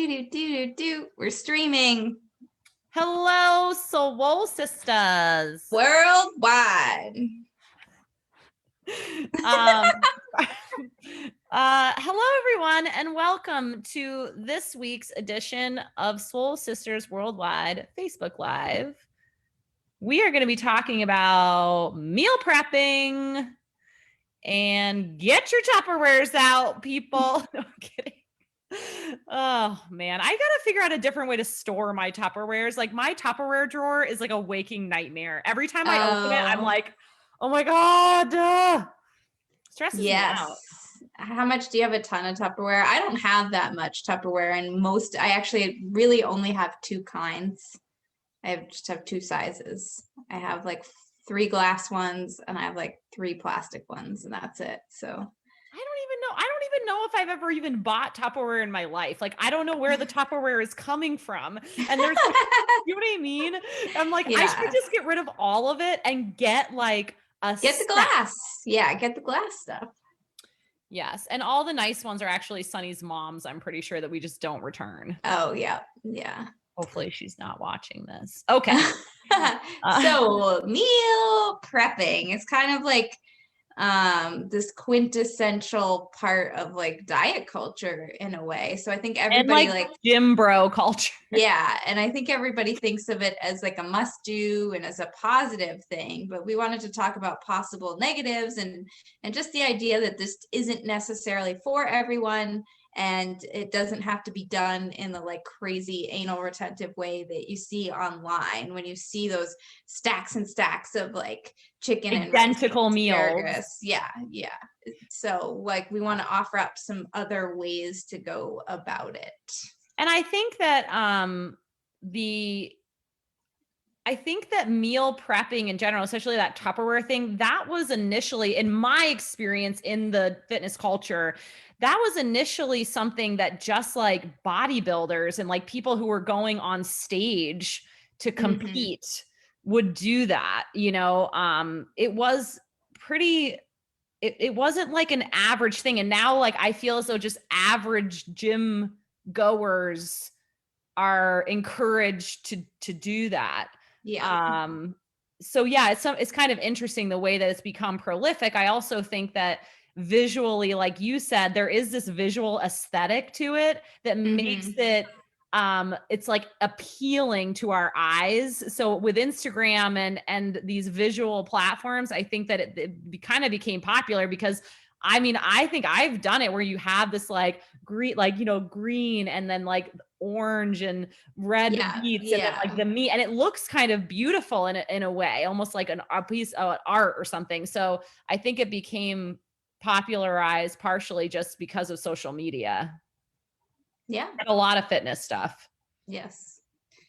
We're streaming Hello, Soul Sisters. worldwide. Hello, everyone, and welcome to this week's edition of Soul Sisters Worldwide Facebook Live. We are going to be talking about meal prepping and get your Tupperwares out, people. No, I'm kidding. Oh man, I gotta figure out a different way to store my Tupperwares. Like my Tupperware drawer is like a waking nightmare. Every time I open it, I'm like, oh my God, stresses me out. How much do you have? A ton of Tupperware? I don't have that much Tupperware, and I actually really only have two kinds. I just have two sizes. I have like 3 glass ones, and I have like 3 plastic ones, and that's it. So I don't even know if I've ever even bought Tupperware in my life. Like, I don't know where the Tupperware is coming from. And there's, you know what I mean? I'm like, I should just get rid of all of it and get like get the glass. Yeah, get the glass stuff. Yes. And all the nice ones are actually Sunny's mom's. I'm pretty sure that we just don't return. Oh, yeah. Yeah. Hopefully she's not watching this. Okay. So meal prepping is kind of like this quintessential part of like diet culture in a way. So I think everybody like gym bro culture. Yeah. And I think everybody thinks of it as like a must do and as a positive thing, but we wanted to talk about possible negatives and just the idea that this isn't necessarily for everyone. And it doesn't have to be done in the like crazy anal retentive way that you see online when you see those stacks and stacks of like chicken and identical meals. Yeah. So like we want to offer up some other ways to go about it. And I think that meal prepping in general, especially that Tupperware thing, that was initially, in my experience in the fitness culture, that was initially something that just like bodybuilders and like people who were going on stage to compete would do that. You know, it was pretty, it wasn't like an average thing. And now like, I feel as though just average gym goers are encouraged to do that. Yeah. So yeah, it's kind of interesting the way that it's become prolific. I also think that visually, like you said, there is this visual aesthetic to it that makes it it's like appealing to our eyes. So with Instagram and these visual platforms, I think that it kind of became popular because I mean, I think I've done it where you have this like green and then like orange and red beets and then like the meat, and it looks kind of beautiful in a way, almost like a piece of art or something. So I think it became popularized partially just because of social media. Yeah. And a lot of fitness stuff. Yes.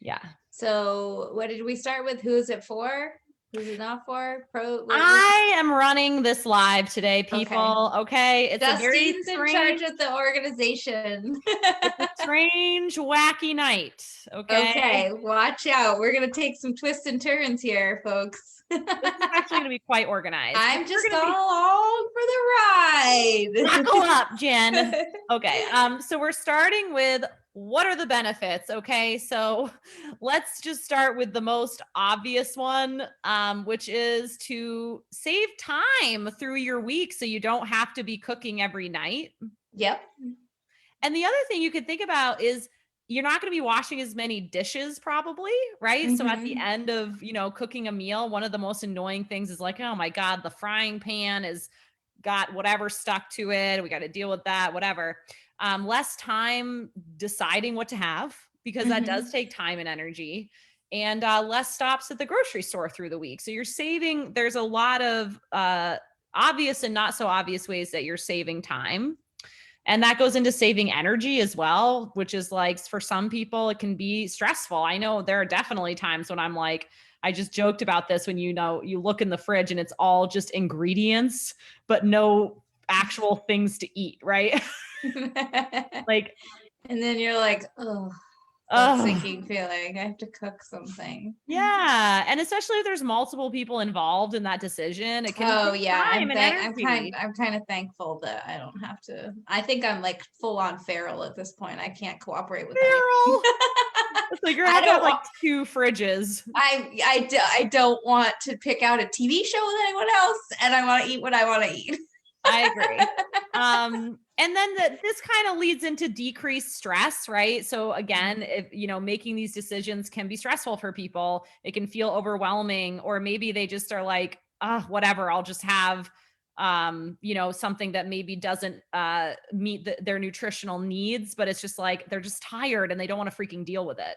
Yeah. So what did we start with? Who's it for? Who's it not for? I am running this live today, people. Okay. It's Justine's in charge of the organization. It's a strange, wacky night. Okay. Watch out. We're going to take some twists and turns here, folks. This is actually going to be quite organized. I'm just along for the ride. Buckle up, Jen. Okay. So we're starting with what are the benefits? Okay. So let's just start with the most obvious one, which is to save time through your week so you don't have to be cooking every night. Yep. And the other thing you could think about is you're not going to be washing as many dishes probably, right? So at the end of, cooking a meal, one of the most annoying things is like, oh my God, the frying pan has got whatever stuck to it. We got to deal with that, whatever. Less time deciding what to have because that does take time and energy, and less stops at the grocery store through the week. So you're saving, there's a lot of obvious and not so obvious ways that you're saving time. And that goes into saving energy as well, which is like, for some people, it can be stressful. I know there are definitely times when I'm like, I just joked about this when, you look in the fridge and it's all just ingredients, but no actual things to eat, right? Like, and then you're like, oh, that Oh, sinking feeling. I have to cook something. yeah. And especially if there's multiple people involved in that decision, it can Oh take yeah, time and energy. I'm kind of thankful that I don't have to. I think I'm like full on feral at this point. I can't cooperate with anything. Feral. So you're gonna I have to have don't like want. 2 fridges. I don't want to pick out a TV show with anyone else, and I want to eat what I want to eat. I agree. And then this kind of leads into decreased stress, right? So again, if making these decisions can be stressful for people, it can feel overwhelming, or maybe they just are like, whatever, I'll just have something that maybe doesn't meet their nutritional needs, but it's just like they're just tired and they don't want to freaking deal with it.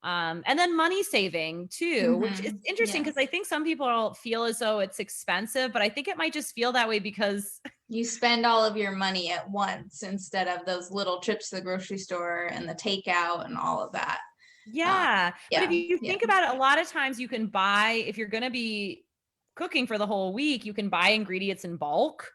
And then money saving too, which is interesting because I think some people feel as though it's expensive, but I think it might just feel that way because you spend all of your money at once instead of those little trips to the grocery store and the takeout and all of that. yeah. But if you Yeah. think about it, a lot of times you can buy, if you're going to be cooking for the whole week, you can buy ingredients in bulk,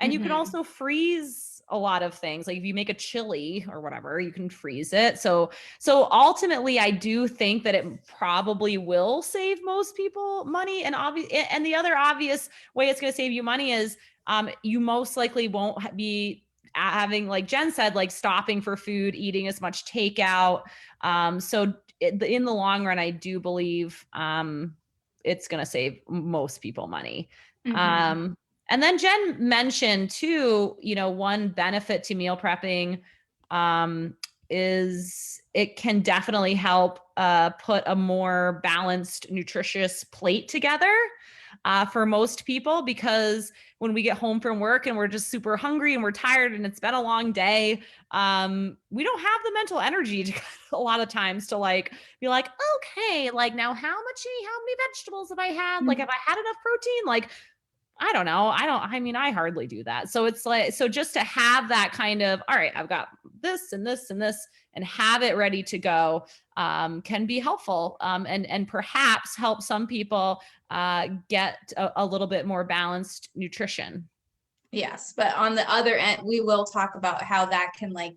and you can also freeze a lot of things. Like if you make a chili or whatever, you can freeze it. So ultimately I do think that it probably will save most people money. And the other obvious way it's going to save you money is you most likely won't be having, like Jen said, like stopping for food, eating as much takeout. So in the long run, I do believe it's going to save most people money. And then Jen mentioned too, one benefit to meal prepping is it can definitely help put a more balanced, nutritious plate together for most people, because when we get home from work and we're just super hungry and we're tired and it's been a long day, we don't have the mental energy to a lot of times to like be like, okay, like now how many vegetables have I had? Like, have I had enough protein? Like, I don't know. I hardly do that. So it's like, so just to have that kind of, all right, I've got this and this and this, and have it ready to go can be helpful, and perhaps help some people get a little bit more balanced nutrition. Yes, but on the other end, we will talk about how that can like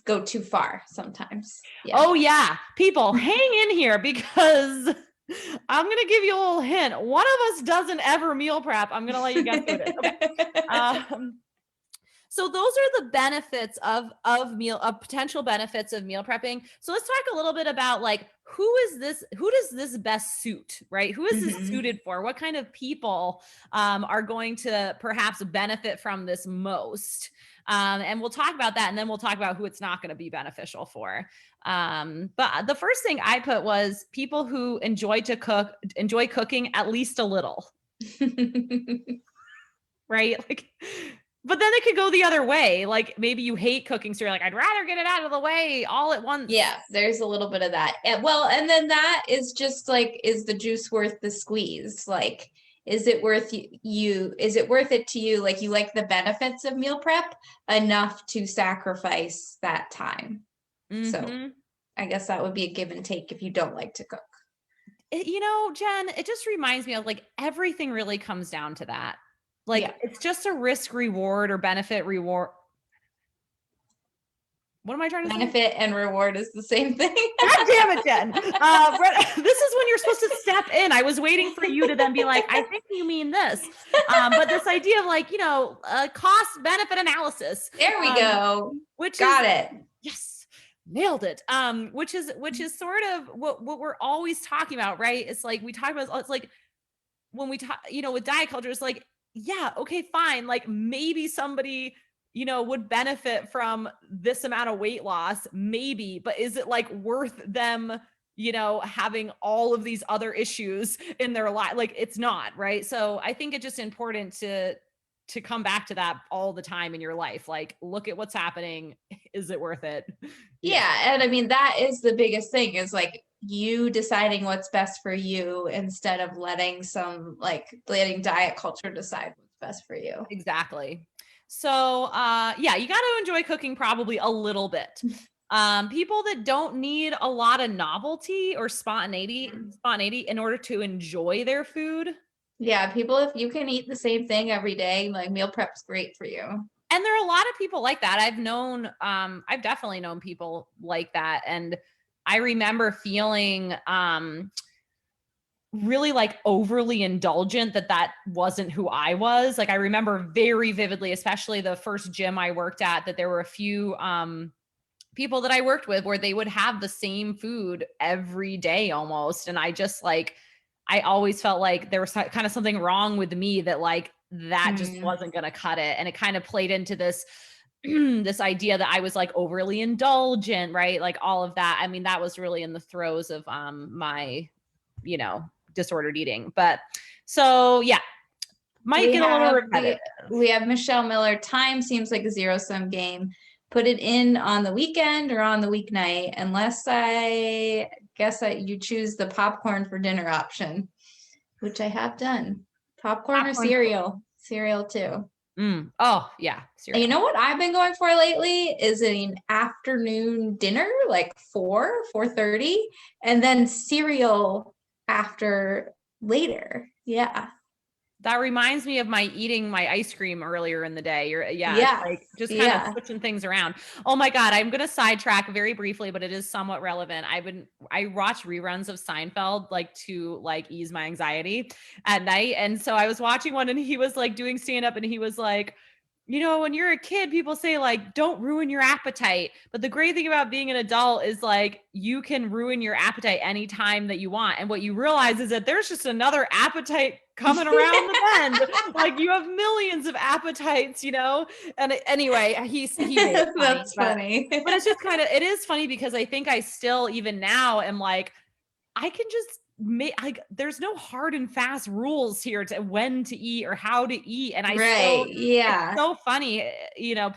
go too far sometimes. Yeah. Oh yeah, people hang in here, because I'm going to give you a little hint. One of us doesn't ever meal prep. I'm going to let you guess what it is. Okay. So those are the benefits of potential benefits of meal prepping. So let's talk a little bit about like, who does this best suit, right? Who is this suited for? What kind of people are going to perhaps benefit from this most? And we'll talk about that, and then we'll talk about who it's not going to be beneficial for. But the first thing I put was people who enjoy cooking at least a little. Right? Like, but then it could go the other way. Like maybe you hate cooking, so you're like, I'd rather get it out of the way all at once. Yeah, there's a little bit of that. And then that is just like, is the juice worth the squeeze? Like, is it worth is it worth it to you? Like, you like the benefits of meal prep enough to sacrifice that time? So I guess that would be a give and take if you don't like to cook. Jen, it just reminds me of like everything really comes down to that. Like, it's just a risk reward or benefit reward. What am I trying to say? Benefit and reward is the same thing. God damn it, Jen. This is when you're supposed to step in. I was waiting for you to then be like, I think you mean this. But this idea of like, cost benefit analysis. There we go. Got it. Yes. Nailed it. Which is sort of what we're always talking about, right? It's like we talk about, it's like when we talk, with diet culture, it's like, yeah, okay, fine. Like maybe somebody, would benefit from this amount of weight loss, maybe, but is it like worth them, having all of these other issues in their life? Like it's not, right? So I think it's just important to come back to that all the time in your life. Like, look at what's happening. Is it worth it? Yeah. And I mean, that is the biggest thing, is like you deciding what's best for you instead of letting diet culture decide what's best for you. Exactly. So, yeah, you got to enjoy cooking probably a little bit. People that don't need a lot of novelty or spontaneity in order to enjoy their food. Yeah, people, if you can eat the same thing every day, like meal prep's great for you. And there are a lot of people like that. I've definitely known people like that. And I remember feeling really like overly indulgent that wasn't who I was. Like I remember very vividly, especially the first gym I worked at, that there were a few people that I worked with where they would have the same food every day almost. And I just like, I always felt like there was kind of something wrong with me that just wasn't going to cut it. And it kind of played into this, this idea that I was like overly indulgent, right? Like all of that. I mean, that was really in the throes of my, disordered eating. But so yeah, might get a little repetitive. We have Michelle Miller. Time seems like a zero-sum game. Put it in on the weekend or on the weeknight, unless I guess you choose the popcorn for dinner option, which I have done. Popcorn or cereal? Cereal too. Oh yeah. And you know what I've been going for lately is an afternoon dinner, like 4:30, and then cereal after later. Yeah. That reminds me of my eating my ice cream earlier in the day. Yeah. Like just kind of switching things around. Oh my God. I'm going to sidetrack very briefly, but it is somewhat relevant. I watch reruns of Seinfeld, like to like ease my anxiety at night. And so I was watching one and he was like doing stand up and he was like, when you're a kid, people say like, don't ruin your appetite. But the great thing about being an adult is like, you can ruin your appetite anytime that you want. And what you realize is that there's just another appetite coming around the bend. Like you have millions of appetites, And anyway, he that's funny. But it's just it is funny because I think I still, even now, am like, I can just there's no hard and fast rules here to when to eat or how to eat. And it's so funny,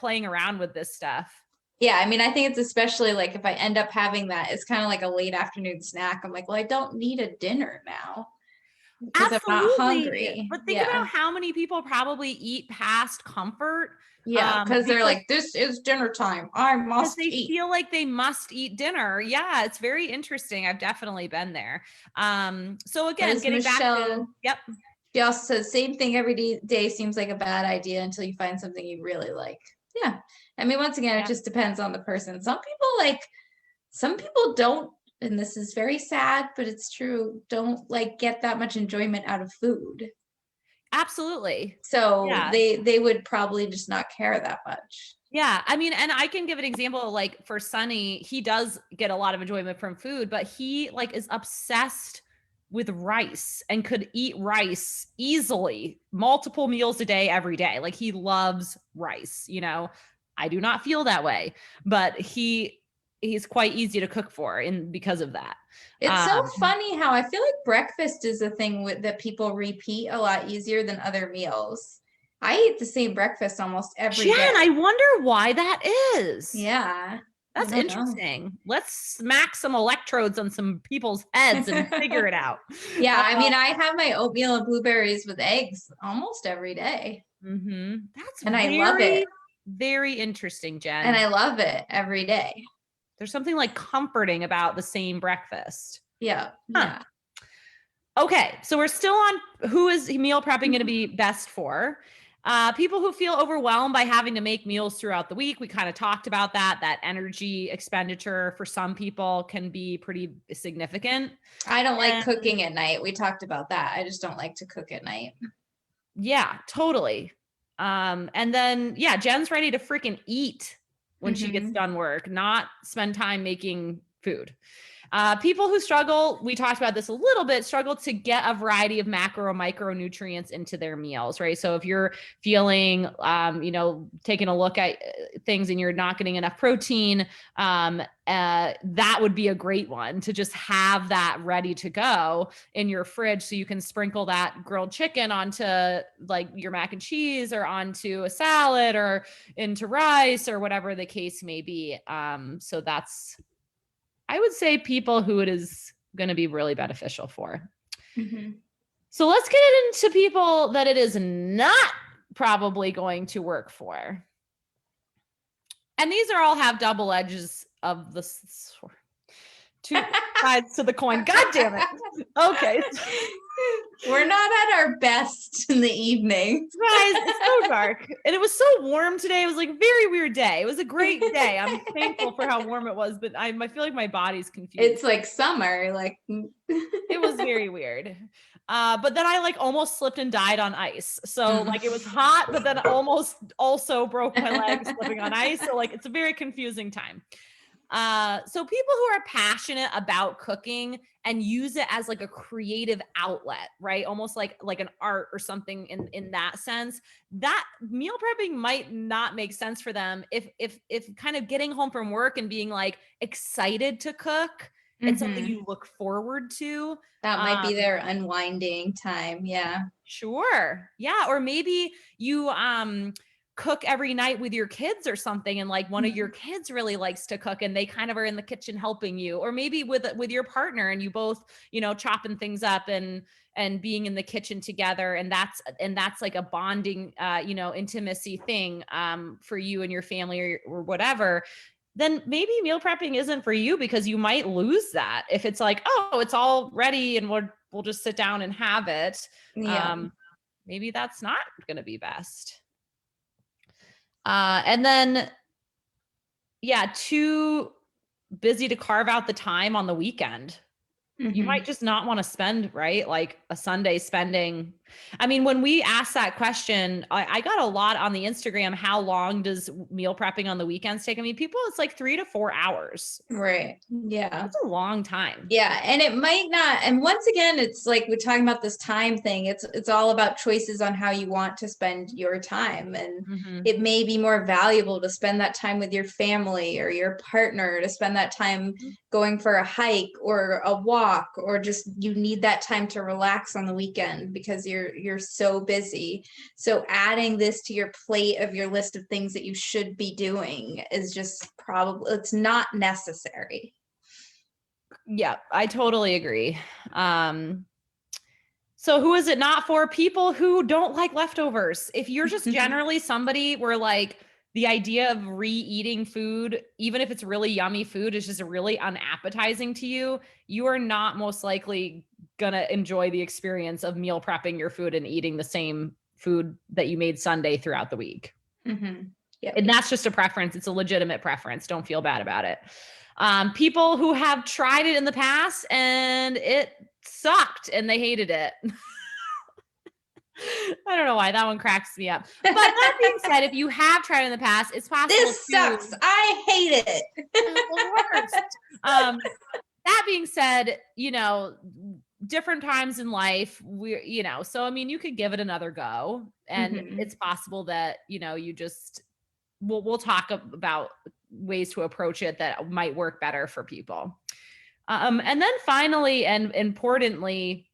playing around with this stuff. Yeah. I mean, I think it's especially like if I end up having that, it's kind of like a late afternoon snack. I'm like, well, I don't need a dinner now because I'm not hungry. But think about how many people probably eat past comfort. Yeah, because they're like, this is dinner time. I must eat. They feel like they must eat dinner. Yeah, it's very interesting. I've definitely been there. So again, getting back to, yep. She also says, same thing every day seems like a bad idea until you find something you really like. Yeah. I mean, once again, it just depends on the person. Some people don't, and this is very sad, but it's true, don't like get that much enjoyment out of food. Absolutely. So they would probably just not care that much. Yeah. I mean, and I can give an example, like for Sonny, he does get a lot of enjoyment from food, but he like is obsessed with rice and could eat rice easily multiple meals a day, every day. Like he loves rice, I do not feel that way, but he's quite easy to cook for because of that. It's so funny how I feel like breakfast is a thing that people repeat a lot easier than other meals. I eat the same breakfast almost every day. Jen, I wonder why that is. Yeah. That's interesting. Let's smack some electrodes on some people's heads and figure it out. Yeah. I mean, I have my oatmeal and blueberries with eggs almost every day. I love it. Very interesting, Jen. And I love it every day. There's something like comforting about the same breakfast. Yeah. Yeah. Okay. So we're still on who is meal prepping going to be best for. People who feel overwhelmed by having to make meals throughout the week. We kind of talked about that energy expenditure for some people can be pretty significant. I don't like cooking at night. We talked about that. I just don't like to cook at night. Yeah, totally. And then, Jen's ready to freaking eat when she gets done work, not spend time making food. People who struggle, we talked about this a little bit, struggle to get a variety of macro or micronutrients into their meals, right? So if you're feeling, taking a look at things and you're not getting enough protein, that would be a great one to just have that ready to go in your fridge so you can sprinkle that grilled chicken onto like your mac and cheese or onto a salad or into rice or whatever the case may be. So that's, I would say, people who it is going to be really beneficial for. So let's get into people that it is not probably going to work for. And these are all have double edges of the sword. Two sides to the coin. God damn it. Okay. We're not at our best in the evening. Guys, it's so dark. And it was so warm today. It was like a very weird day. It was a great day. I'm thankful for how warm it was, but I feel like my body's confused. It's like summer, like It was very weird. But then I like almost slipped and died on ice. So like it was hot, but then almost also broke my leg slipping on ice. So like it's a very confusing time. So people who are passionate about cooking and use it as like a creative outlet, right? Almost like an art or something in that sense, that meal prepping might not make sense for them if kind of getting home from work and being like excited to cook, it's something you look forward to. That might be their unwinding time. Yeah. Sure. Yeah. Or maybe you cook every night with your kids or something, and like one of your kids really likes to cook and they kind of are in the kitchen helping you. Or maybe with your partner and you both, chopping things up and being in the kitchen together, and that's like a bonding intimacy thing for you and your family or whatever. Then maybe meal prepping isn't for you, because you might lose that if it's like, oh, it's all ready and we'll just sit down and have it. Yeah. Maybe that's not going to be best. And then, yeah, too busy to carve out the time on the weekend. You might just not want to spend, right? Like a Sunday spending. I mean, when we asked that question, I got a lot on the Instagram. How long does meal prepping on the weekends take? I mean, people, it's like 3 to 4 hours. Right. Yeah. That's a long time. Yeah. And it might not. And once again, it's like we're talking about this time thing. It's all about choices on how you want to spend your time. And it may be more valuable to spend that time with your family or your partner, to spend that time going for a hike or a walk, or just you need that time to relax on the weekend because you're so busy. So adding this to your plate of your list of things that you should be doing is just it's not necessary. Yeah, I totally agree. So who is it not for? People who don't like leftovers. If you're just generally somebody where like the idea of re-eating food, even if it's really yummy food, is just really unappetizing to you, you are not most likely gonna enjoy the experience of meal prepping your food and eating the same food that you made Sunday throughout the week. Yep. And that's just a preference. It's a legitimate preference. Don't feel bad about it. People who have tried it in the past and it sucked and they hated it. I don't know why that one cracks me up. But that being said, if you have tried it in the past, it's possible. This sucks. I hate it. That being said, different times in life, so I mean, you could give it another go, and it's possible that, you just, we'll talk about ways to approach it that might work better for people. And then finally, and importantly,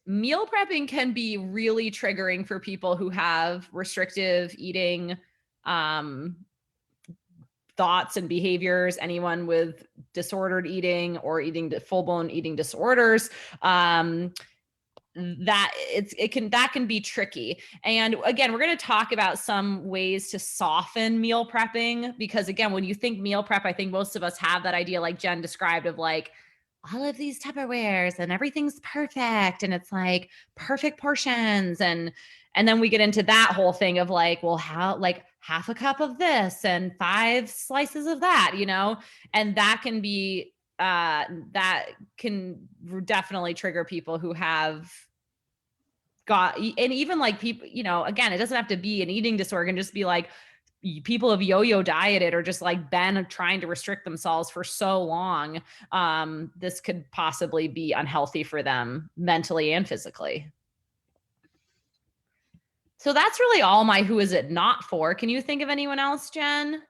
meal prepping can be really triggering for people who have restrictive eating thoughts and behaviors, anyone with disordered eating or full-blown eating disorders. That can be tricky. And again, we're going to talk about some ways to soften meal prepping, because again, when you think meal prep, I think most of us have that idea like Jen described of like all of these Tupperwares and everything's perfect and it's like perfect portions, and then we get into that whole thing of like, well, how, like half a cup of this and 5 slices of that, and that can be that can definitely trigger people who have got, and even like people, again, it doesn't have to be an eating disorder, it can just be like people have yo-yo dieted or just like been trying to restrict themselves for so long. This could possibly be unhealthy for them mentally and physically. So that's really all my who is it not for. Can you think of anyone else, Jen?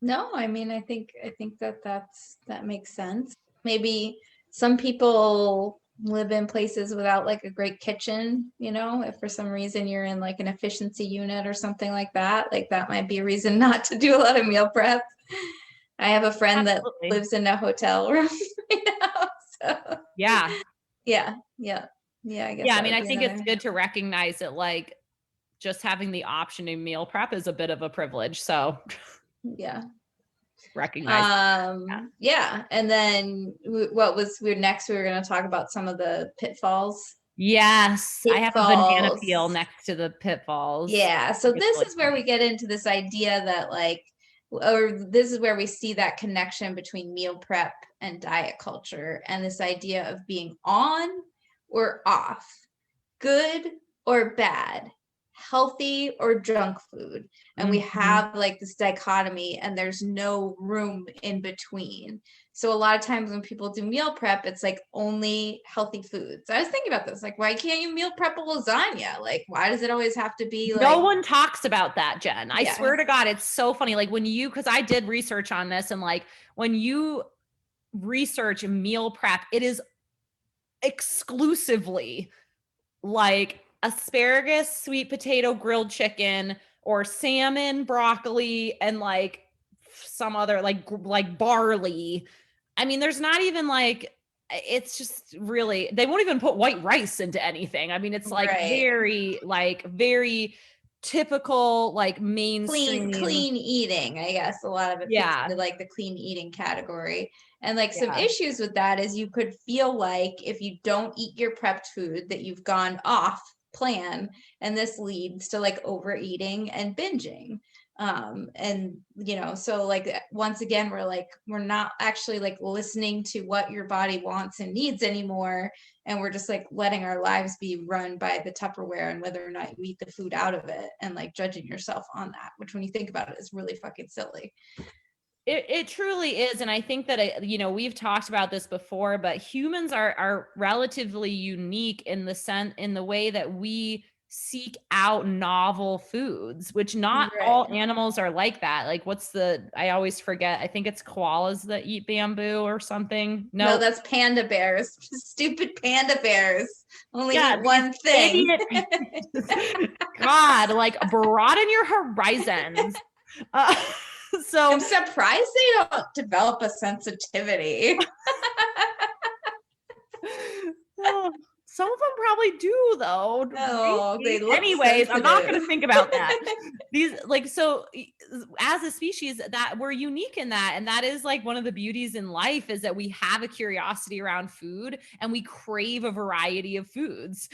No, I mean, I think that makes sense. Maybe some people live in places without like a great kitchen, if for some reason you're in like an efficiency unit or something like that might be a reason not to do a lot of meal prep. I have a friend that lives in a hotel room right now, so yeah, I guess. Yeah, I mean, I think it's good to recognize that like just having the option to meal prep is a bit of a privilege. So yeah. Recognize. Yeah. And then next we were going to talk about some of the pitfalls Yes, I have a banana peel pitfalls. next to the pitfalls. Yeah. So It's this really is where we funny. get into this idea that like, or this is where we see that connection between meal prep and diet culture and this idea of being on or off, good or bad, healthy or junk food. And we Mhm. have like this dichotomy and there's no room in between. So a lot of times when people do meal prep, it's like only healthy foods. I was thinking about this, like, why can't you meal prep a lasagna? Like, why does it always have to be No like, one talks about that, Jen. I yeah, swear to God, it's so funny. Like when you, because I did research on this, and like when you research meal prep, it is exclusively like asparagus, sweet potato, grilled chicken, or salmon, broccoli, and like some other like barley. I mean, there's not even like, it's just really, they won't even put white rice into anything. I mean, it's right. like very typical, like mainstream. Clean eating, I guess a lot of it fits Yeah. into like the clean eating category. And like some Yeah. issues with that is you could feel like if you don't eat your prepped food that you've gone off plan, and this leads to like overeating and binging. And you know, so like once again, we're not actually like listening to what your body wants and needs anymore, and we're just like letting our lives be run by the Tupperware and whether or not you eat the food out of it and like judging yourself on that, which when you think about it is really fucking silly. It truly is, and I think that you know, we've talked about this before, but humans are relatively unique in the way that we seek out novel foods, which not all Right. animals are like that. Like, what's the, I always forget. I think it's koalas that eat bamboo or something. No, No, that's panda bears. Stupid panda bears only yeah, eat these one thing. idiot. God, like broaden your horizons. Uh, I'm so surprised they don't develop a sensitivity. oh, some of them probably do though. Oh, they look Anyways, I'm not sensitive. going to think about that. These like, so as a species, that we're unique in that, and that is like one of the beauties in life, is that we have a curiosity around food and we crave a variety of foods.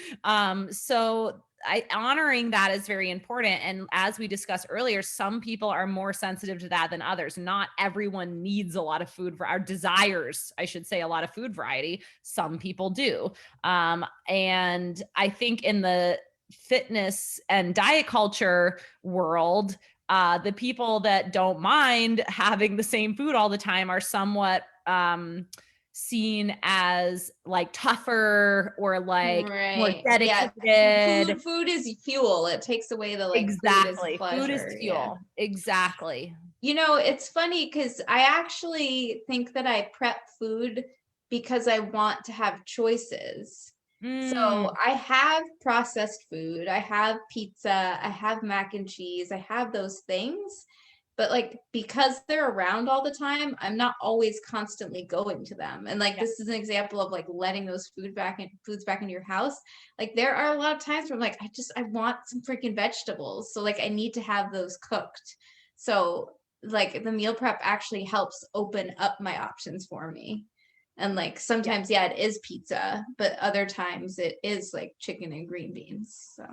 So honoring that is very important. And as we discussed earlier, some people are more sensitive to that than others. Not everyone needs a lot of food for our desires, I should say, a lot of food variety. Some people do. And I think in the fitness and diet culture world, the people that don't mind having the same food all the time are somewhat seen as like tougher or like more Right. Yeah. dedicated. Food is fuel. It takes away the like food is Exactly. Food is pleasure. Yeah. fuel. Exactly. You know, it's funny because I actually think that I prep food because I want to have choices. So Mm, I have processed food, I have pizza, I have mac and cheese, I have those things. But like because they're around all the time, I'm not always constantly going to them. And like yeah. this is an example of like letting those foods back into your house. Like there are a lot of times where I'm like, I want some freaking vegetables. So like I need to have those cooked. So like the meal prep actually helps open up my options for me. And like Yeah. sometimes, yeah, it is pizza, but other times it is like chicken and green beans. So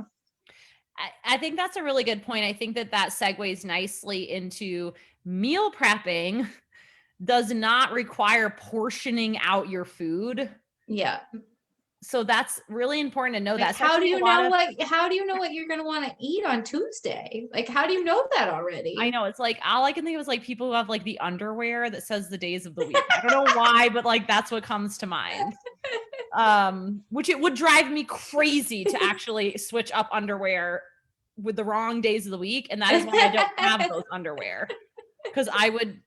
I think that's a really good point. I think that that segues nicely into meal prepping does not require portioning out your food. yeah. So that's really important to know that, Like especially a lot of, how do you know what you're gonna want to eat on Tuesday? Like how do you know that I already? know it's like, all I can think of is like people who have like the underwear that says the days of the week. I don't know why, but like that's what comes to mind. Which it would drive me crazy to actually switch up underwear with the wrong days of the week. And that is why I don't have those underwear, because I would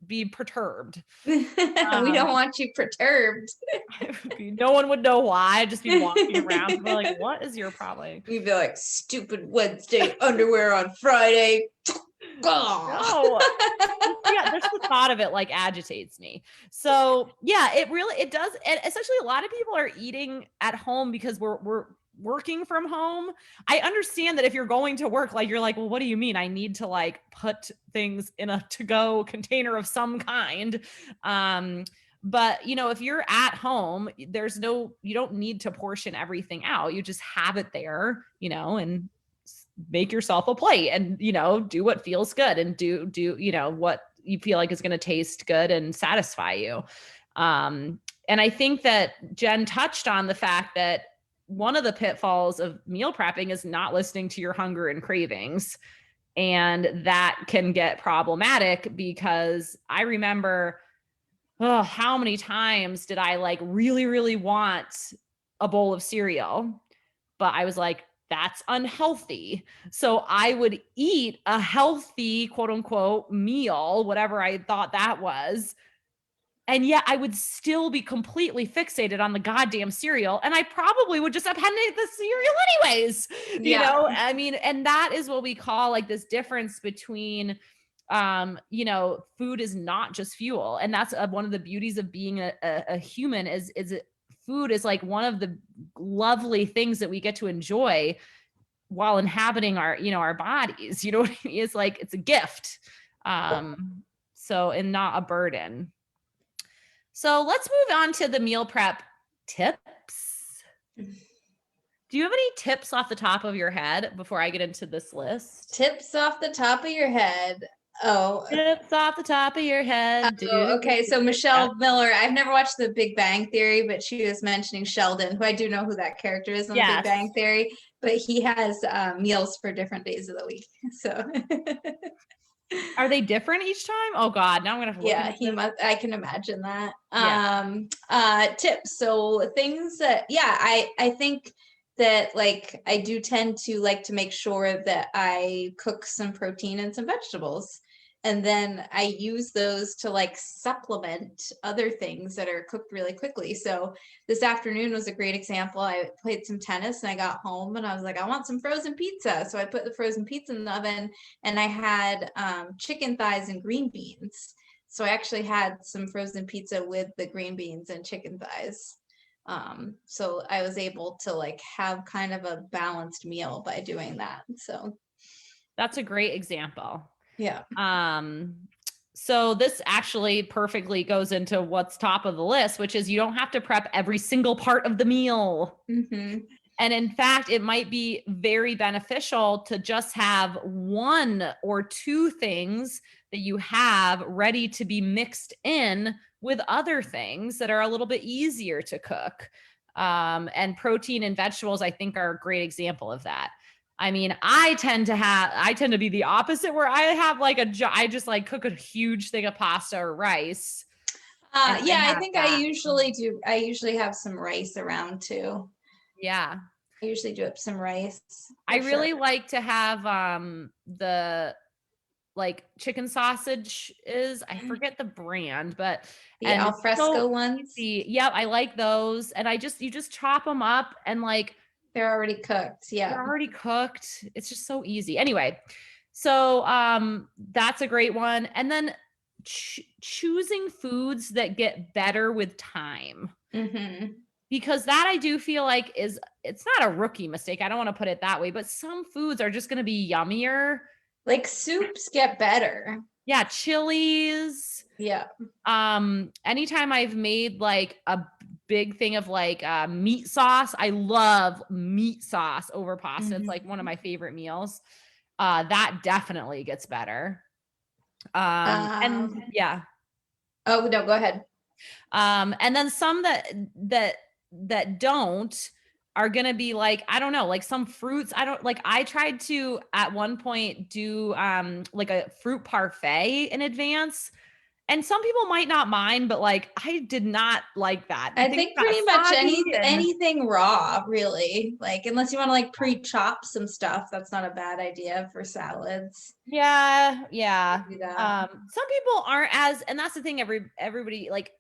be perturbed. We Um, don't want you perturbed. no one would know why. I'd just be walking around. People are like, what is your problem? We'd be like, stupid Wednesday underwear on Friday. No. Yeah, just the thought of it like agitates me. So yeah, it does. And essentially a lot of people are eating at home because we're working from home. I understand that if you're going to work, like you're like, well, what do you mean? I need to like put things in a to-go container of some kind. Um, But, you know, if you're at home, you don't need to portion everything out. You just have it there, you know, and make yourself a plate and, you know, do what feels good and do, you know, what you feel like is going to taste good and satisfy you. And I think that Jen touched on the fact that one of the pitfalls of meal prepping is not listening to your hunger and cravings. And that can get problematic because I remember, oh, how many times did I like really, really want a bowl of cereal? But I was like, that's unhealthy. So I would eat a healthy, quote unquote, meal, whatever I thought that was. And yet I would still be completely fixated on the goddamn cereal. And I probably would just have had the cereal anyways. You know, I mean, and that is what we call like this difference between, you know, food is not just fuel. And that's one of the beauties of being a human is food is like one of the lovely things that we get to enjoy while inhabiting our, you know, our bodies. You know what I mean? It's like, it's a gift. So, and not a burden. So let's move on to the meal prep tips. Do you have any tips off the top of your head before I get into this list? Tips off the top of your head. Oh, tips off the top of your head. Oh, okay. So Michelle Miller, I've never watched The Big Bang Theory, but she was mentioning Sheldon, who I do know who that character is on The Big Bang Theory, but he has meals for different days of the week. So are they different each time? Oh God, now I'm gonna have to look yeah, he must. I can imagine that. Tips. So things that I think that like I do tend to like to make sure that I cook some protein and some vegetables. And then I use those to like supplement other things that are cooked really quickly. So this afternoon was a great example. I played some tennis and I got home and I was like, I want some frozen pizza. So I put the frozen pizza in the oven and I had chicken thighs and green beans. So I actually had some frozen pizza with the green beans and chicken thighs. So I was able to like have kind of a balanced meal by doing that. So that's a great example. Yeah. So this actually perfectly goes into what's top of the list, which is you don't have to prep every single part of the meal. Mm-hmm. And in fact, it might be very beneficial to just have one or two things that you have ready to be mixed in with other things that are a little bit easier to cook. And protein and vegetables, I think, are a great example of that. I mean, I tend to be the opposite where I have like I just like cook a huge thing of pasta or rice. I think I usually do. I usually have some rice around too. Yeah. I usually do up some rice. I really like to have the like chicken sausage I forget the brand, but the alfresco ones. Yep, I like those. And you just chop them up and like they're already cooked. Yeah. They're already cooked. It's just so easy. Anyway, so that's a great one. And then choosing foods that get better with time. Mm-hmm. Because that I do feel like it's not a rookie mistake. I don't want to put it that way, but some foods are just going to be yummier. Like soups get better. Yeah, chilies. Yeah. Anytime I've made like a big thing of like meat sauce. I love meat sauce over pasta. Mm-hmm. It's like one of my favorite meals. That definitely gets better. And yeah. Oh no, go ahead. And then some that don't are going to be like, I don't know, like some fruits. I tried to at one point do like a fruit parfait in advance. And some people might not mind, but like I did not like that. I think pretty much anything raw, really. Like unless you want to like pre-chop some stuff, that's not a bad idea for salads. Yeah. Some people aren't as, and that's the thing. Everybody like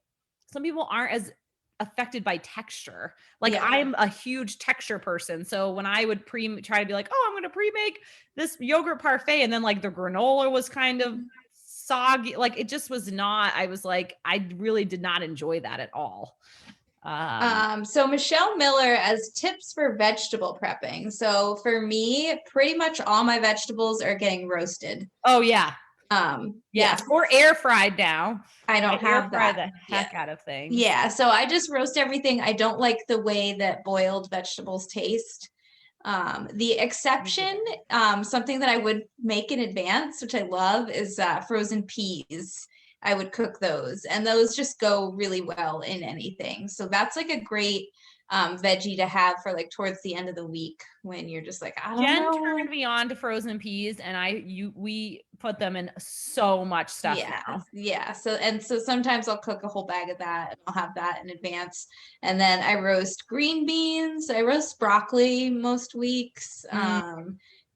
some people aren't as affected by texture. Like I'm a huge texture person. So when I would try to be like, oh, I'm going to pre-make this yogurt parfait, and then like the granola was kind of soggy, like it just was not. I was like, I really did not enjoy that at all. So Michelle Miller as tips for vegetable prepping. So for me, pretty much all my vegetables are getting roasted. Oh yeah. Yeah, or air fried now. I don't Air have fry that. the Yeah. heck out of things. Yeah, so I just roast everything. I don't like the way that boiled vegetables taste. The exception, something that I would make in advance, which I love, is frozen peas. I would cook those, and those just go really well in anything. So that's like a great veggie to have for like towards the end of the week when you're just like, I don't Jen know. turned me on to frozen peas, and we put them in so much stuff now. Yeah. So sometimes I'll cook a whole bag of that and I'll have that in advance. And then I roast green beans. I roast broccoli most weeks.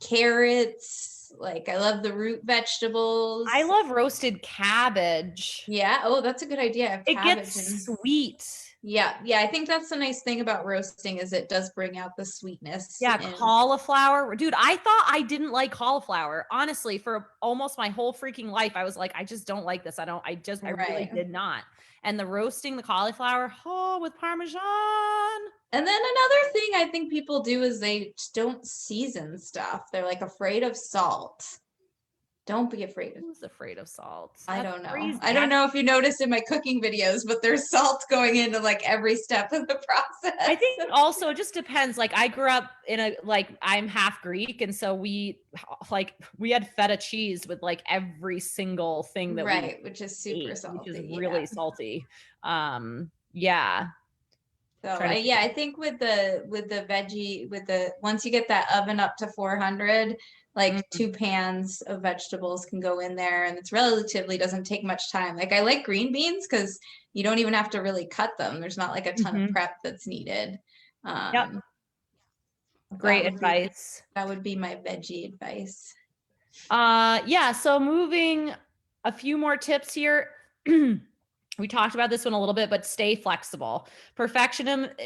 Carrots. Like I love the root vegetables. I love roasted cabbage. Yeah. Oh, that's a good idea. I have It cabbage gets and sweet. yeah. I think that's the nice thing about roasting is it does bring out the sweetness. Yeah, And cauliflower. Dude, I thought I didn't like cauliflower. Honestly, for almost my whole freaking life, I was like, I just don't like this. I really did not. And the roasting the cauliflower, with Parmesan. And then another thing I think people do is they don't season stuff. They're like afraid of salt. Don't be afraid of. Who's afraid of salt? I don't know. Crazy. I don't know if you noticed in my cooking videos, but there's salt going into like every step of the process. I think also it just depends. Like I grew up in I'm half Greek, and so we had feta cheese with like every single thing that right, which is super ate, salty, which is really salty. Yeah. So I think with the veggie once you get that oven up to 400, like 2 pans of vegetables can go in there, and it's relatively doesn't take much time. Like I like green beans because you don't even have to really cut them. There's not like a ton of prep that's needed. Yep. Great advice. That would be my veggie advice. Yeah. So moving a few more tips here. We talked about this one a little bit, but stay flexible. Perfectionism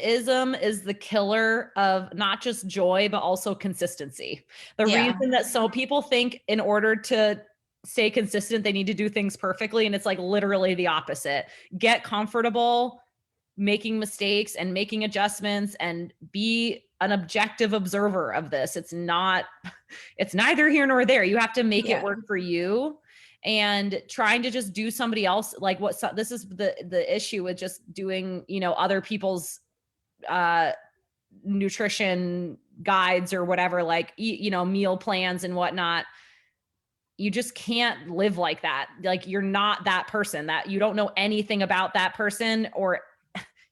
is the killer of not just joy, but also consistency. The reason that so people think in order to stay consistent, they need to do things perfectly. And it's like literally the opposite. Get comfortable making mistakes and making adjustments and be an objective observer of this. It's neither here nor there. You have to make it work for you. And trying to just do somebody else, like this is the issue with just doing, other people's nutrition guides or whatever, like, meal plans and whatnot. You just can't live like that. Like you're not that person, that you don't know anything about that person, or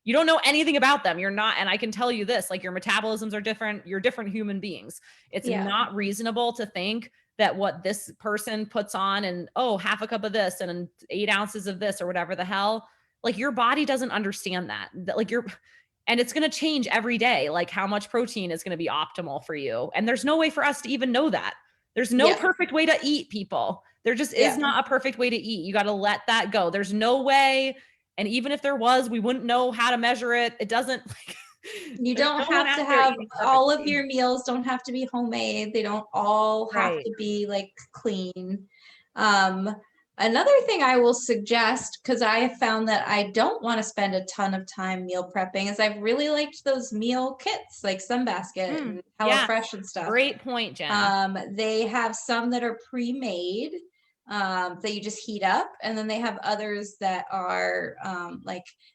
you don't know anything about them. You're not, and I can tell you this, like your metabolisms are different. You're different human beings. It's not reasonable to think that what this person puts on and, half a cup of this and 8 ounces of this or whatever the hell, like your body doesn't understand that like and it's going to change every day. Like how much protein is going to be optimal for you. And there's no way for us to even know that. There's no perfect way to eat, people. There just is not a perfect way to eat. You got to let that go. There's no way. And even if there was, we wouldn't know how to measure it. It doesn't you don't have to have all of your meals don't have to be homemade. They don't all have to be like clean. Another thing I will suggest, because I have found that I don't want to spend a ton of time meal prepping, is I've really liked those meal kits like Sunbasket and HelloFresh and stuff. Great point, Jen. They have some that are pre-made that you just heat up, and then they have others that are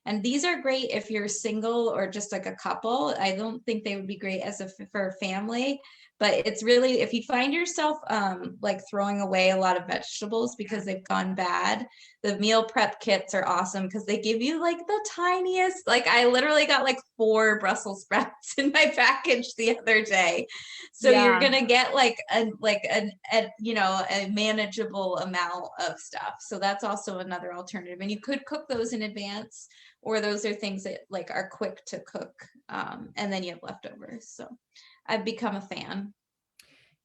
and these are great if you're single or just like a couple. I don't think they would be great for a family, but it's really, if you find yourself like throwing away a lot of vegetables because they've gone bad, the meal prep kits are awesome because they give you like the tiniest, like I literally got like 4 Brussels sprouts in my package the other day. So you're gonna get like a manageable amount of stuff. So that's also another alternative. And you could cook those in advance, or those are things that like are quick to cook, and then you have leftovers. So I've become a fan.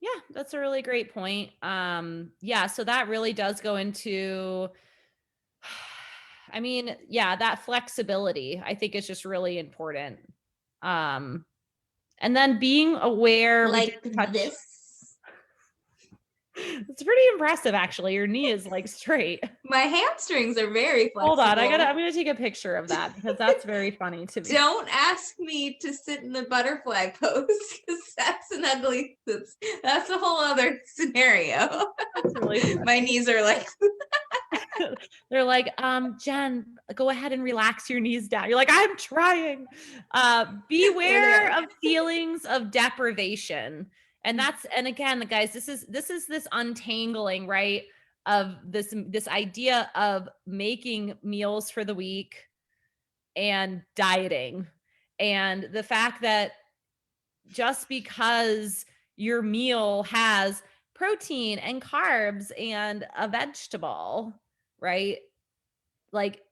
Yeah, that's a really great point. So that really does go into, I mean, that flexibility, I think is just really important. And then being aware, like this. It's pretty impressive, actually. Your knee is like straight. My hamstrings are very Hold on, I'm flexible. gonna take a picture of that because that's very funny to me. Don't ask me to sit in the butterfly pose because that's an ugly. That's a whole other scenario. That's really My funny. knees are like, They're like, Jen, go ahead and relax your knees down. You're like, I'm trying. there they Beware are. of feelings of deprivation. And and again, guys, this is this untangling, right? Of this idea of making meals for the week and dieting. And the fact that just because your meal has protein and carbs and a vegetable, right? Like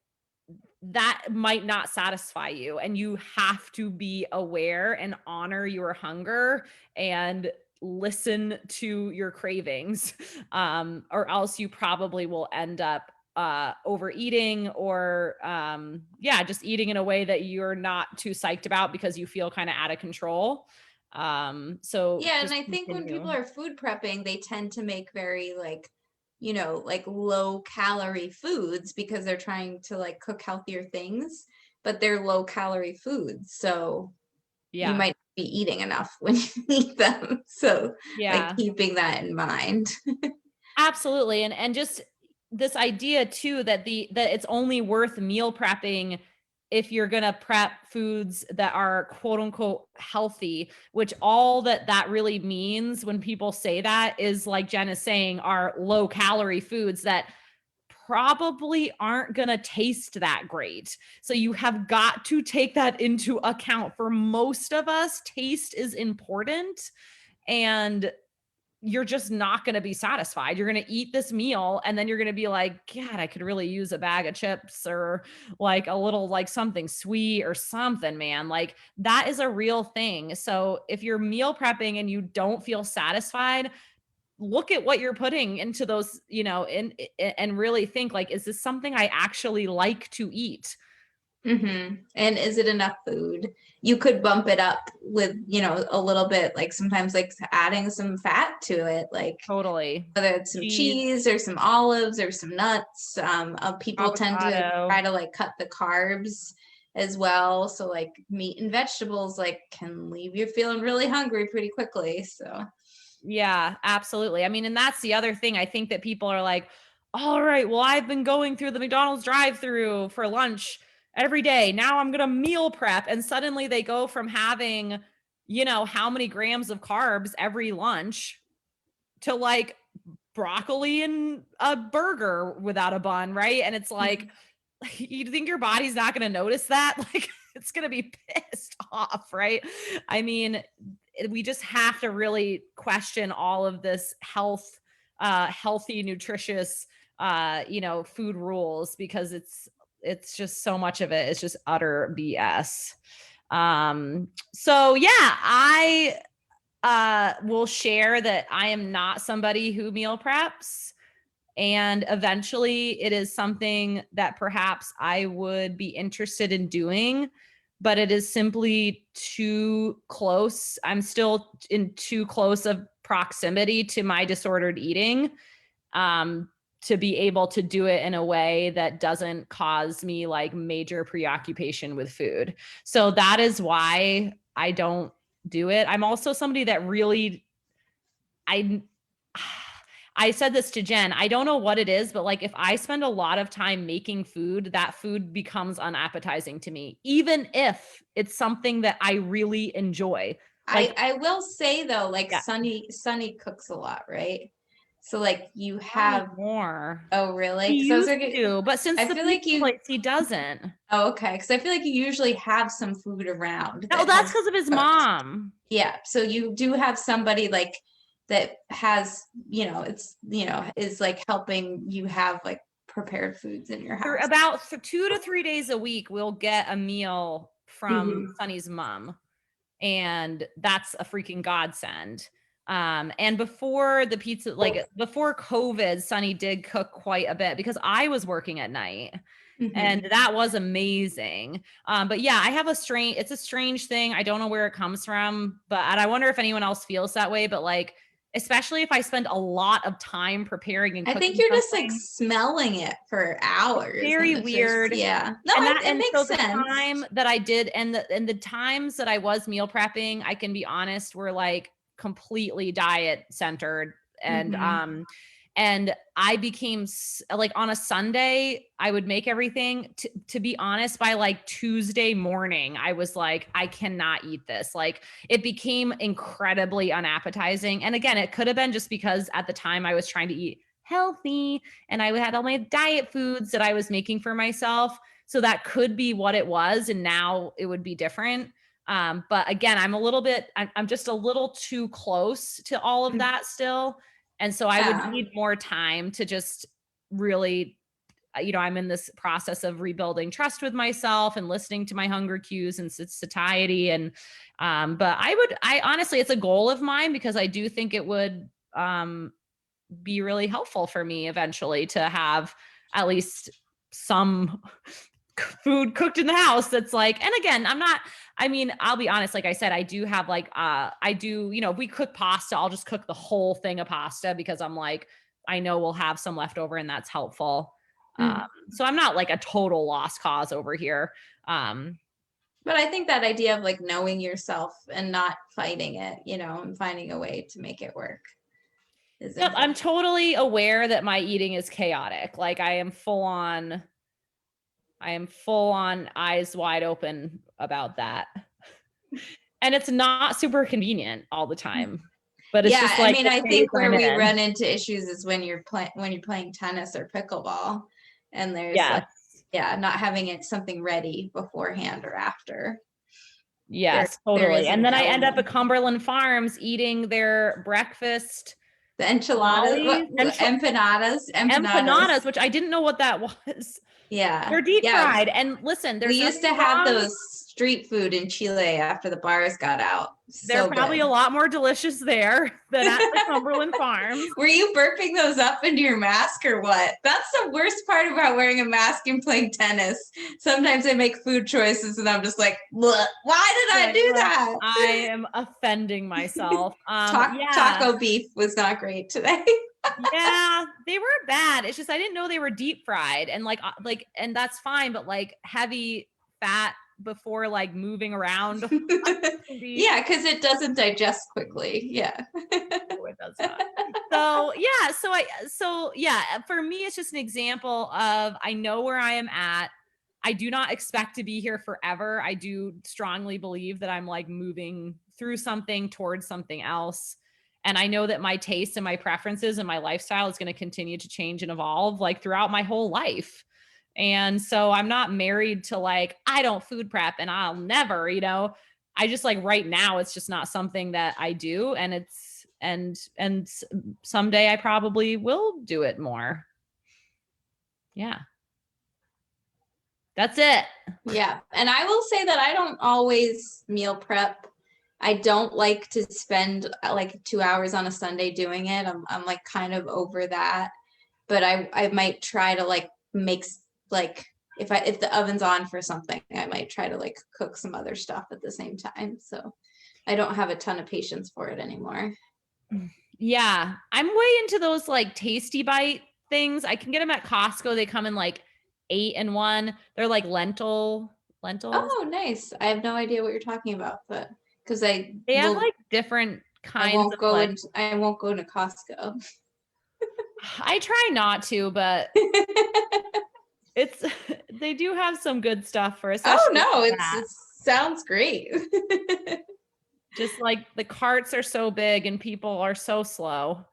that might not satisfy you, and you have to be aware and honor your hunger and listen to your cravings, or else you probably will end up overeating, or yeah, just eating in a way that you're not too psyched about because you feel kind of out of control. So Yeah, and just I think when people continue. are food prepping, they tend to make very like, like low calorie foods because they're trying to like cook healthier things, but they're low calorie foods. So you Yeah. might be eating enough when you eat them. So like Yeah. keeping that in mind. Absolutely. And just this idea too that that it's only worth meal prepping if you're going to prep foods that are quote unquote healthy, which all that really means when people say that is, like Jen is saying, are low calorie foods that probably aren't going to taste that great. So you have got to take that into account. For most of us, taste is important, and you're just not going to be satisfied. You're going to eat this meal and then you're going to be like, God, I could really use a bag of chips or like a little like something sweet or something, man. Like that is a real thing. So if you're meal prepping and you don't feel satisfied, look at what you're putting into those, and really think like, is this something I actually like to eat? And is it enough food? You could bump it up with, a little bit, like sometimes like adding some fat to it, like Totally. whether it's some Cheese, cheese or some olives or some nuts. People tend to avocado. try to like cut the carbs as well. So like meat and vegetables like can leave you feeling really hungry pretty quickly. So Yeah, absolutely. I mean, and that's the other thing. I think that people are like, all right, well, I've been going through the McDonald's drive-through for lunch every day. Now I'm going to meal prep. And suddenly they go from having, how many grams of carbs every lunch to like broccoli and a burger without a bun, right? And it's like, you think your body's not going to notice that? Like, it's going to be pissed off, right? I mean, we just have to really question all of this healthy, nutritious, food rules, because it's just so much of it is just utter BS. So yeah, I will share that I am not somebody who meal preps. And eventually it is something that perhaps I would be interested in doing, but it is simply too close. I'm still in too close of proximity to my disordered eating, to be able to do it in a way that doesn't cause me like major preoccupation with food. So that is why I don't do it. I'm also somebody that really, I I said this to Jen. I don't know what it is, but like if I spend a lot of time making food, that food becomes unappetizing to me, even if it's something that I really enjoy. Like, I will say though, like yeah, Sunny cooks a lot, right? So like you not have, anymore. oh really? He Because I was used like, to, but since I the feel like pizza you, place, he doesn't. oh, okay. Because I feel like you usually have some food around No, that that's has because of his cooked. mom. Yeah. So you do have somebody like that has, is like helping you have like prepared foods in your For house. about 2 to 3 days a week, we'll get a meal from Mhm. Sunny's mom, and that's a freaking godsend. And before the pizza, like before COVID, Sunny did cook quite a bit because I was working at night, Mhm. and that was amazing. But yeah, I have it's a strange thing. I don't know where it comes from, but and I wonder if anyone else feels that way. But like, especially if I spend a lot of time preparing and I cooking think you're just like something. smelling it for hours. Very And it's just, weird. yeah. No, it And so makes the sense. time that I did, and the times that I was meal prepping, I can be honest, were like completely diet centered. And I became like on a Sunday, I would make everything. To be honest, by like Tuesday morning, I was like, I cannot eat this. Like it became incredibly unappetizing. And again, it could have been just because at the time I was trying to eat healthy and I had all my diet foods that I was making for myself. So that could be what it was. And now it would be different. But again, I'm just a little too close to all of that still. And so I would need more time to just really, I'm in this process of rebuilding trust with myself and listening to my hunger cues and satiety. And, but I honestly, it's a goal of mine because I do think it would, be really helpful for me eventually to have at least some food cooked in the house that's like, and again, I'll be honest, like I said, I do have like if we cook pasta, I'll just cook the whole thing of pasta because I'm like, I know we'll have some left over and that's helpful. So I'm not like a total lost cause over here. But I think that idea of like knowing yourself and not fighting it, and finding a way to make it work is Yep, I'm important. totally aware that my eating is chaotic. Like I am full on eyes wide open about that. And it's not super convenient all the time. But it's just like I the phase think where I'm we in. run into issues is when you're playing tennis or pickleball, and there's Yes. not having it something ready beforehand or after. Yes, There totally. is And an then I end up at element. Cumberland Farms eating their breakfast The enchiladas, lollies, empanadas. empanadas, which I didn't know what that was. Yeah, They're deep yeah. fried. And listen, We there's used to nothing have wrong. those street food in Chile after the bars got out. They're So probably good. a lot more delicious there than at the Cumberland Farms. Were you burping those up into your mask or what? That's the worst part about wearing a mask and playing tennis. Sometimes I make food choices and I'm just like, why did I do that? I am offending myself. Taco beef was not great today. Yeah, they were bad. It's just I didn't know they were deep fried and and that's fine, but like heavy fat before like moving around. Yeah, because it doesn't digest quickly. Yeah. No, it does not. So for me, it's just an example of I know where I am at. I do not expect to be here forever. I do strongly believe that I'm like moving through something towards something else. And I know that my tastes and my preferences and my lifestyle is going to continue to change and evolve like throughout my whole life. And so I'm not married to like, I don't food prep and I'll never, I just like right now, it's just not something that I do. And someday I probably will do it more. Yeah. That's it. Yeah. And I will say that I don't always meal prep. I don't like to spend like 2 hours on a Sunday doing it. I'm like kind of over that. But I might try to like make like if the oven's on for something, I might try to like cook some other stuff at the same time. So I don't have a ton of patience for it anymore. Yeah. I'm way into those like Tasty Bite things. I can get them at Costco. They come in like 8-in-1. They're like lentils. Oh, nice. I have no idea what you're talking about, but because They have like different kinds I won't of go like, I won't go to Costco. I try not to, but they do have some good stuff for especially. Oh no, it sounds great. Just like the carts are so big and people are so slow.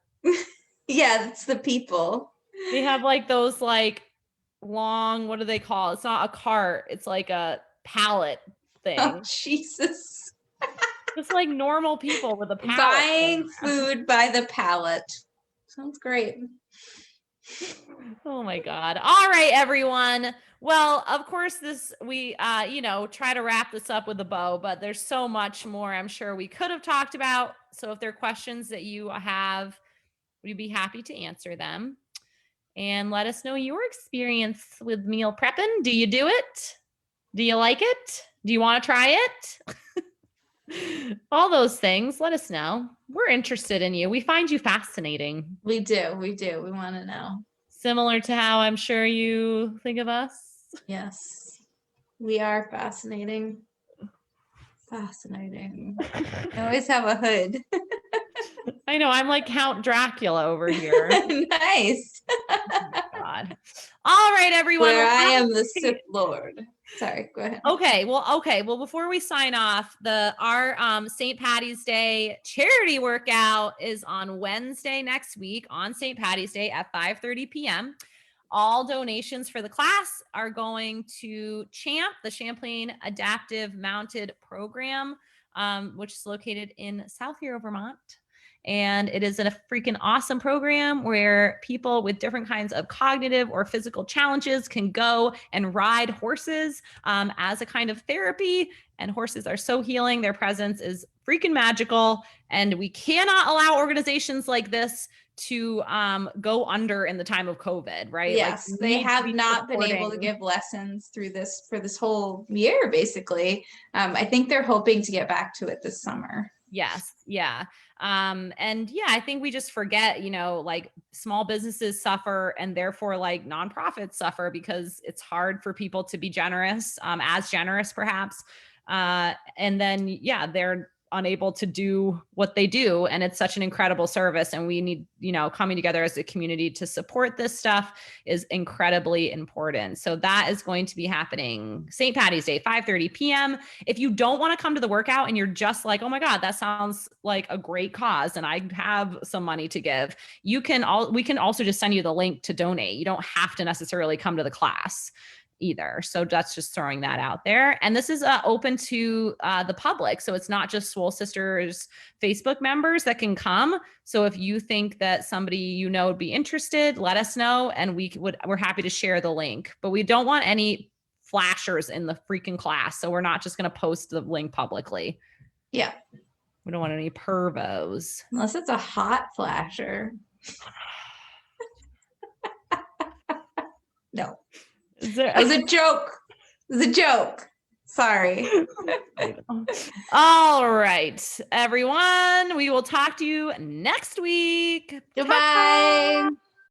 Yeah, it's the people. They have like those like long, what do they call it? It's not a cart, it's like a pallet thing. Oh, Jesus. Just like normal people with a pallet. Buying food by the pallet. Sounds great. Oh my God. All right, everyone. Well, of course, we try to wrap this up with a bow, but there's so much more I'm sure we could have talked about. So if there are questions that you have, we'd be happy to answer them. And let us know your experience with meal prepping. Do you do it? Do you like it? Do you want to try it? All those things. Let us know. We're interested in you. We find you fascinating. We do. We do. We want to know. Similar to how I'm sure you think of us. Yes. We are fascinating. Fascinating. I always have a hood. I know. I'm like Count Dracula over here. Nice. God. All right, everyone. Where Well, I am the Sith Lord. Sorry, go ahead. Okay. Well, before we sign off, our St. Patty's Day charity workout is on Wednesday next week on St. Patty's Day at 5:30 p.m. All donations for the class are going to CHAMP, the Champlain Adaptive Mounted Program, which is located in South Hero, Vermont. And it is a freaking awesome program where people with different kinds of cognitive or physical challenges can go and ride horses as a kind of therapy. And horses are so healing. Their presence is freaking magical. And we cannot allow organizations like this to go under in the time of COVID, right? Yes, like, they have not been able to give lessons through this for this whole year, basically. I think they're hoping to get back to it this summer. Yes. Yeah. And yeah, I think we just forget, like small businesses suffer and therefore like nonprofits suffer because it's hard for people to be generous, as generous perhaps. And then, yeah, they're unable to do what they do. And it's such an incredible service. And we need, coming together as a community to support this stuff is incredibly important. So that is going to be happening St. Patty's Day, 5:30 p.m. If you don't want to come to the workout and you're just like, oh my God, that sounds like a great cause and I have some money to give, we can also just send you the link to donate. You don't have to necessarily come to the class either. So that's just throwing that out there. And this is open to the public. So it's not just Swole Sisters Facebook members that can come. So if you think that somebody would be interested, let us know and we're happy to share the link. But we don't want any flashers in the freaking class. So we're not just going to post the link publicly. Yeah. We don't want any pervos. Unless it's a hot flasher. No. It was a joke. It was a joke. Sorry. All right, everyone. We will talk to you next week. Goodbye.